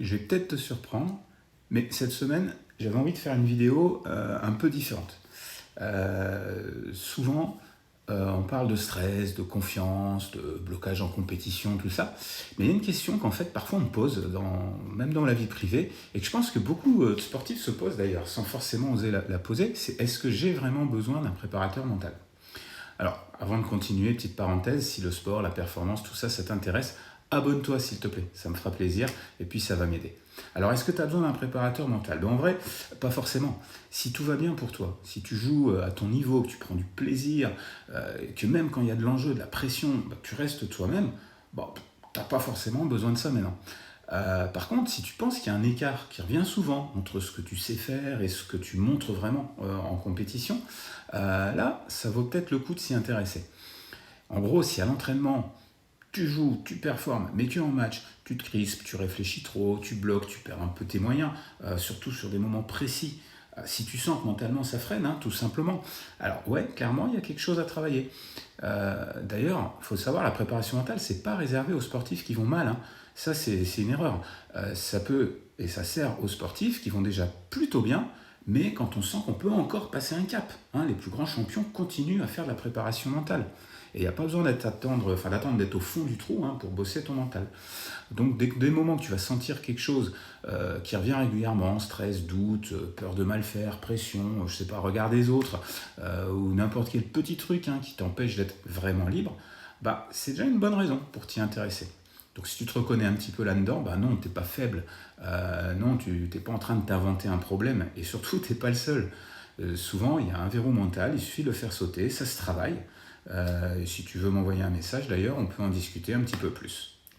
Je vais peut-être te surprendre, mais cette semaine, j'avais envie de faire une vidéo un peu différente. Souvent, on parle de stress, de confiance, de blocage en compétition, tout ça. Mais il y a une question qu'en fait, parfois, on me pose, même dans la vie privée, et que je pense que beaucoup de sportifs se posent d'ailleurs, sans forcément oser la poser, c'est est-ce que j'ai vraiment besoin d'un préparateur mental? Alors, avant de continuer, petite parenthèse, si le sport, la performance, tout ça, ça t'intéresse, abonne-toi s'il te plaît, ça me fera plaisir et puis ça va m'aider. Alors, est-ce que tu as besoin d'un préparateur mental? En vrai, pas forcément. Si tout va bien pour toi, si tu joues à ton niveau, que tu prends du plaisir, que même quand il y a de l'enjeu, de la pression, tu restes toi-même, bon, tu n'as pas forcément besoin de ça maintenant. Par contre, si tu penses qu'il y a un écart qui revient souvent entre ce que tu sais faire et ce que tu montres vraiment en compétition, là, ça vaut peut-être le coup de s'y intéresser. En gros, si à l'entraînement, tu joues, tu performes, mais qu'en match, tu te crispes, tu réfléchis trop, tu bloques, tu perds un peu tes moyens, surtout sur des moments précis. Si tu sens que mentalement ça freine, hein, tout simplement. Alors ouais, clairement, il y a quelque chose à travailler. D'ailleurs, il faut savoir, la préparation mentale, c'est pas réservé aux sportifs qui vont mal, hein. Ça, c'est une erreur. Ça peut, et ça sert aux sportifs qui vont déjà plutôt bien, mais quand on sent qu'on peut encore passer un cap, hein. Les plus grands champions continuent à faire de la préparation mentale. Et il n'y a pas besoin d'attendre d'être au fond du trou, hein, pour bosser ton mental. Donc dès le moment que tu vas sentir quelque chose qui revient régulièrement, stress, doute, peur de mal faire, pression, je sais pas, regard des autres, ou n'importe quel petit truc, hein, qui t'empêche d'être vraiment libre, bah, c'est déjà une bonne raison pour t'y intéresser. Donc si tu te reconnais un petit peu là-dedans, bah non, t'es pas faible, non, tu n'es pas en train de t'inventer un problème, et surtout, t'es pas le seul. Souvent, il y a un verrou mental, il suffit de le faire sauter, ça se travaille. Et si tu veux m'envoyer un message d'ailleurs, on peut en discuter un petit peu plus.